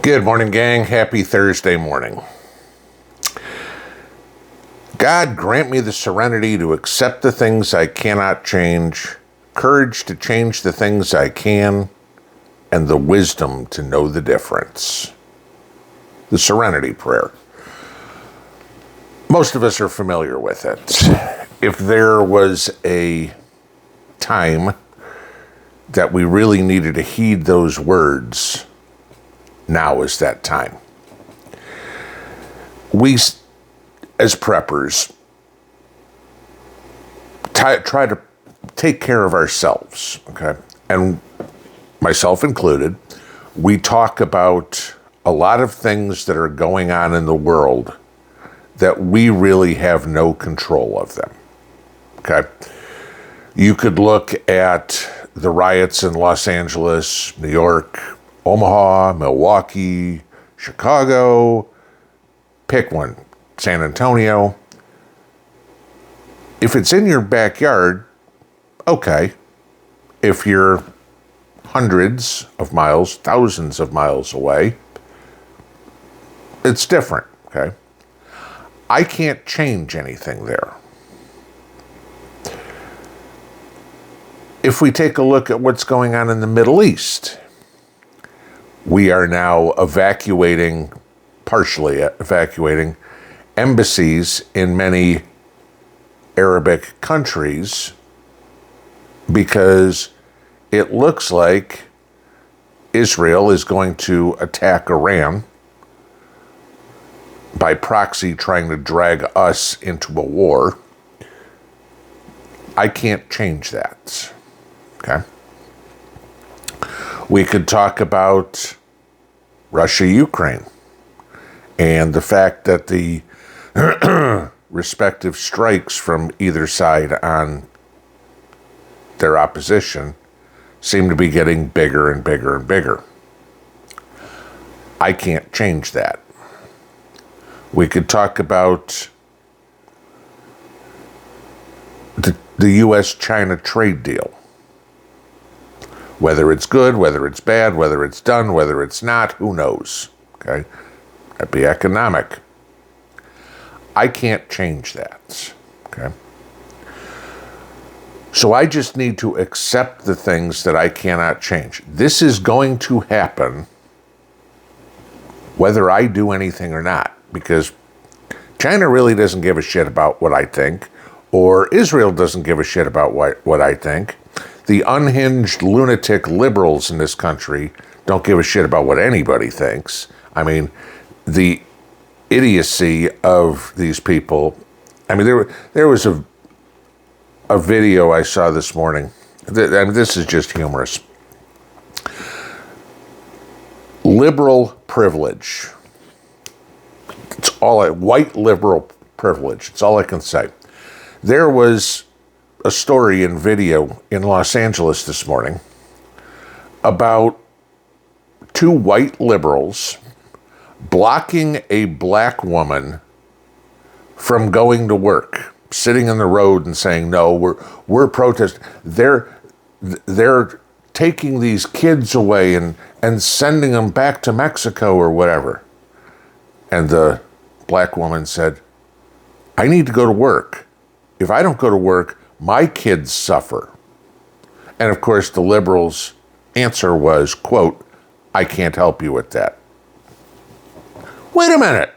Good morning, gang. Happy Thursday morning. God, grant me the serenity to accept the things I cannot change, courage to change the things I can, and the wisdom to know the difference. The Serenity Prayer. Most of us are familiar with it. If there was a time that we really needed to heed those words, now is that time. We, as preppers, try to take care of ourselves, okay? And myself included, we talk about a lot of things that are going on in the world that we really have no control of them, okay? You could look at the riots in Los Angeles, New York, Omaha, Milwaukee, Chicago, pick one, San Antonio. If it's in your backyard, okay. If you're hundreds of miles, thousands of miles away, it's different, okay? I can't change anything there. If we take a look at what's going on in the Middle East, we are now partially evacuating embassies in many Arabic countries because it looks like Israel is going to attack Iran by proxy, trying to drag us into a war. I can't change that, okay? We could talk about Russia, Ukraine, and the fact that the respective strikes from either side on their opposition seem to be getting bigger and bigger and bigger. I can't change that. We could talk about the U.S.-China trade deal. Whether it's good, whether it's bad, whether it's done, whether it's not, who knows, okay? That'd be economic. I can't change that, okay? So I just need to accept the things that I cannot change. This is going to happen whether I do anything or not, because China really doesn't give a shit about what I think, or Israel doesn't give a shit about what I think. The unhinged lunatic liberals in this country don't give a shit about what anybody thinks. I mean, the idiocy of these people. I mean, there was a video I saw this morning. And this is just humorous. Liberal privilege. It's all white liberal privilege. It's all I can say. There was a story in video in Los Angeles this morning about two white liberals blocking a black woman from going to work, sitting in the road and saying, no, we're protesting. They're taking these kids away and sending them back to Mexico or whatever. And the black woman said, I need to go to work. If I don't go to work, my kids suffer. And of course, the liberals' answer was, quote, I can't help you with that. Wait a minute.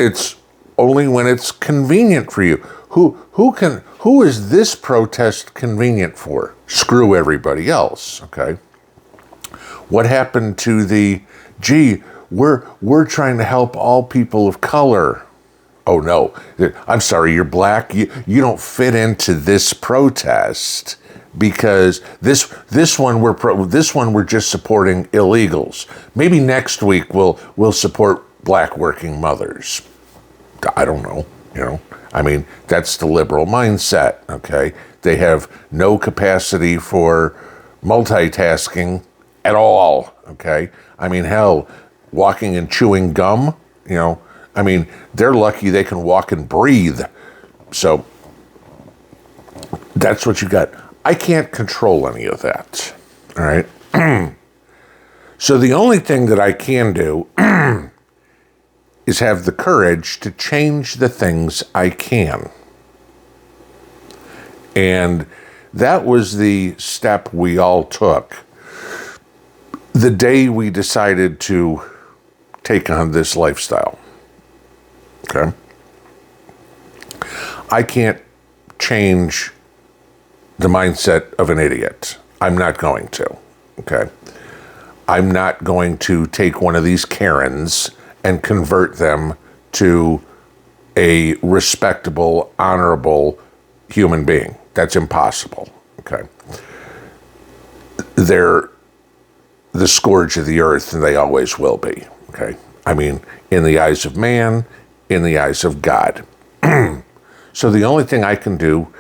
It's only when it's convenient for you. Who is this protest convenient for? Screw everybody else, okay? What happened to we're trying to help all people of color? Oh no, I'm sorry, you're black. You don't fit into this protest because this one we're just supporting illegals. Maybe next week we'll support black working mothers. I don't know, I mean, that's the liberal mindset, okay? They have no capacity for multitasking at all, okay? I mean, hell, walking and chewing gum, I mean, they're lucky they can walk and breathe. So that's what you got. I can't control any of that, all right? So the only thing that I can do is have the courage to change the things I can. And that was the step we all took the day we decided to take on this lifestyle. Okay? I can't change the mindset of an idiot. I'm not going to. Okay? I'm not going to take one of these Karens and convert them to a respectable, honorable human being. That's impossible. Okay? They're the scourge of the earth, and they always will be. Okay? I mean, in the eyes of man, in the eyes of God. So the only thing I can do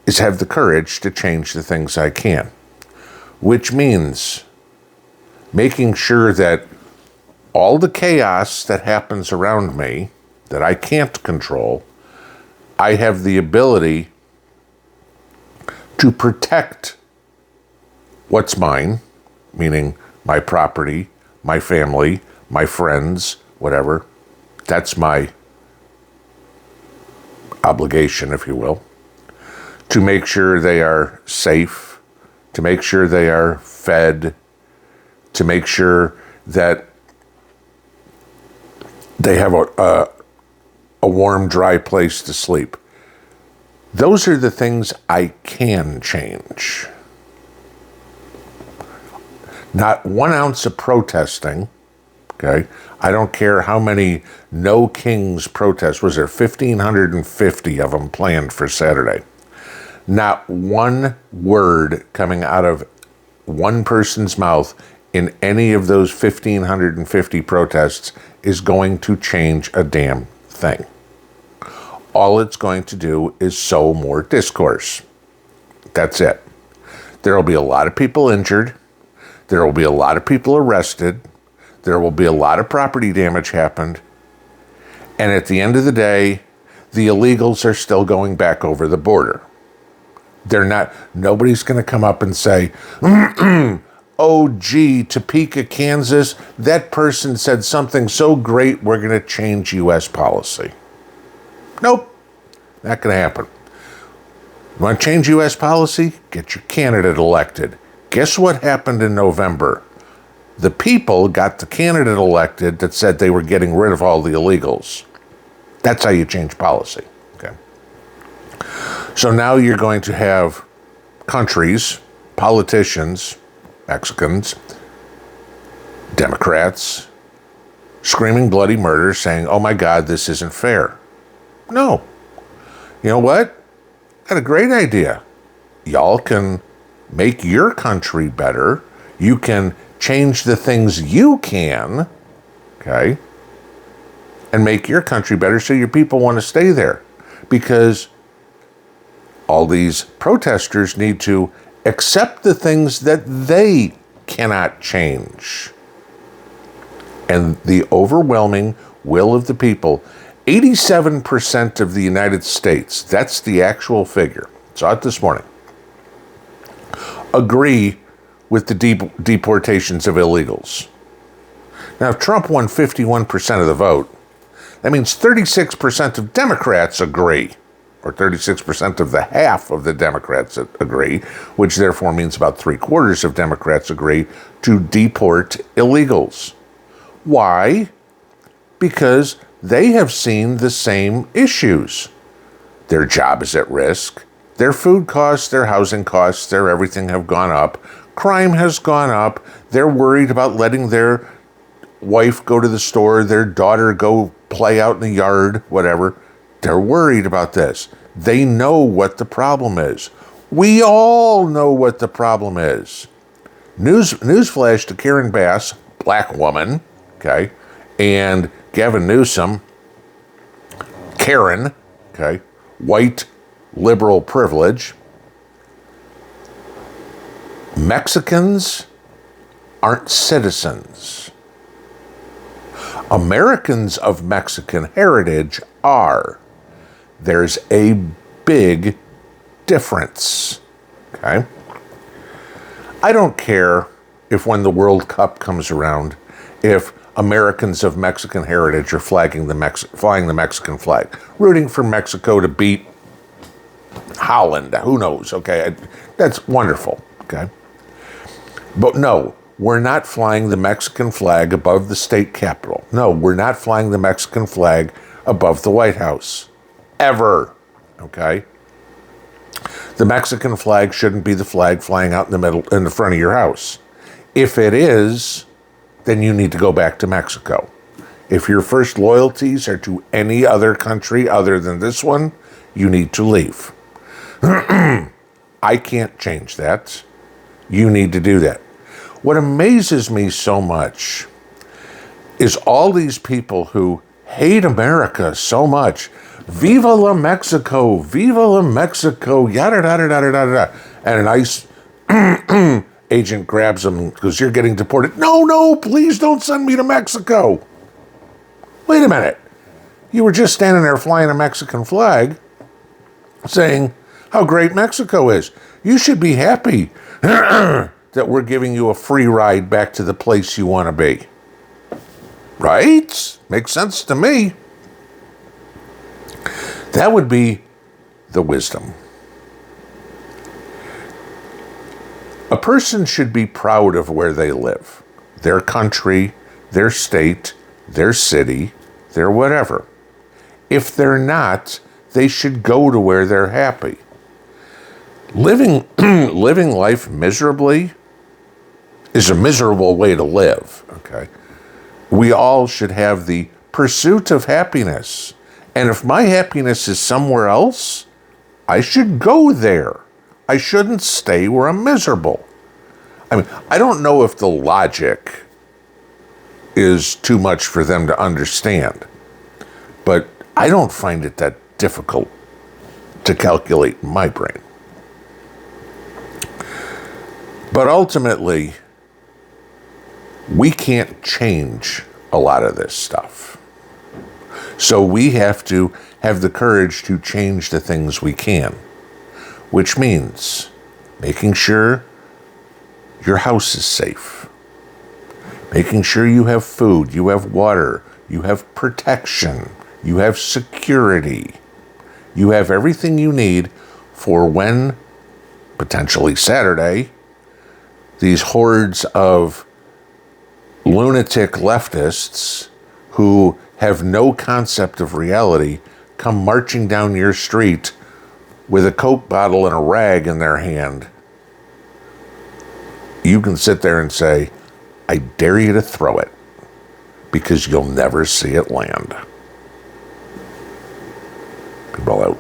is have the courage to change the things I can, which means making sure that all the chaos that happens around me that I can't control, I have the ability to protect what's mine, meaning my property, my family, my friends, whatever. That's my obligation, if you will, to make sure they are safe, to make sure they are fed, to make sure that they have a warm, dry place to sleep. Those are the things I can change. Not 1 ounce of protesting, okay? I don't care how many No Kings protests. Was there 1,550 of them planned for Saturday? Not one word coming out of one person's mouth in any of those 1,550 protests is going to change a damn thing. All it's going to do is sow more discourse. That's it. There will be a lot of people injured. There will be a lot of people arrested. There will be a lot of property damage happened. And at the end of the day, the illegals are still going back over the border. Nobody's going to come up and say, oh, gee, Topeka, Kansas, that person said something so great, we're going to change U.S. policy. Nope, not going to happen. You want to change U.S. policy? Get your candidate elected. Guess what happened in November? The people got the candidate elected that said they were getting rid of all the illegals. That's how you change policy. Okay. So now you're going to have countries, politicians, Mexicans, Democrats, screaming bloody murder, saying, oh my God, this isn't fair. No. You know what? Got a great idea. Y'all can make your country better. You can change the things you can, okay, and make your country better so your people want to stay there. Because all these protesters need to accept the things that they cannot change. And the overwhelming will of the people, 87% of the United States, that's the actual figure, saw it this morning, agree with the deportations of illegals. Now, if Trump won 51% of the vote, that means 36% of Democrats agree, or 36% of the half of the Democrats agree, which therefore means about 3/4 of Democrats agree to deport illegals. Why? Because they have seen the same issues. Their job is at risk. Their food costs, their housing costs, their everything have gone up. Crime has gone up. They're worried about letting their wife go to the store, their daughter go play out in the yard, whatever. They're worried about this. They know what the problem is. We all know what the problem is. Newsflash to Karen Bass, black woman, okay, and Gavin Newsom, Karen, okay, white liberal privilege. Mexicans aren't citizens. Americans of Mexican heritage are. There's a big difference, okay? I don't care if when the World Cup comes around, if Americans of Mexican heritage are flying the Mexican flag, rooting for Mexico to beat Holland, who knows, okay? That's wonderful, okay? But no, we're not flying the Mexican flag above the state capitol. No, we're not flying the Mexican flag above the White House. Ever, okay? The Mexican flag shouldn't be the flag flying out in the middle, in the front of your house. If it is, then you need to go back to Mexico. If your first loyalties are to any other country other than this one, you need to leave. I can't change that. You need to do that. What amazes me so much is all these people who hate America so much. Viva la Mexico, yada, yada, yada, yada, yada. And an ICE agent grabs them and goes, you're getting deported. No, please don't send me to Mexico. Wait a minute. You were just standing there flying a Mexican flag saying how great Mexico is. You should be happy that we're giving you a free ride back to the place you want to be. Right? Makes sense to me. That would be the wisdom. A person should be proud of where they live, their country, their state, their city, their whatever. If they're not, they should go to where they're happy. Living life miserably is a miserable way to live, okay? We all should have the pursuit of happiness. And if my happiness is somewhere else, I should go there. I shouldn't stay where I'm miserable. I mean, I don't know if the logic is too much for them to understand, but I don't find it that difficult to calculate in my brain. But ultimately, we can't change a lot of this stuff. So we have to have the courage to change the things we can, which means making sure your house is safe, making sure you have food, you have water, you have protection, you have security, you have everything you need for when, potentially Saturday, these hordes of lunatic leftists who have no concept of reality come marching down your street with a Coke bottle and a rag in their hand. You can sit there and say, I dare you to throw it, because you'll never see it land. Pinball out.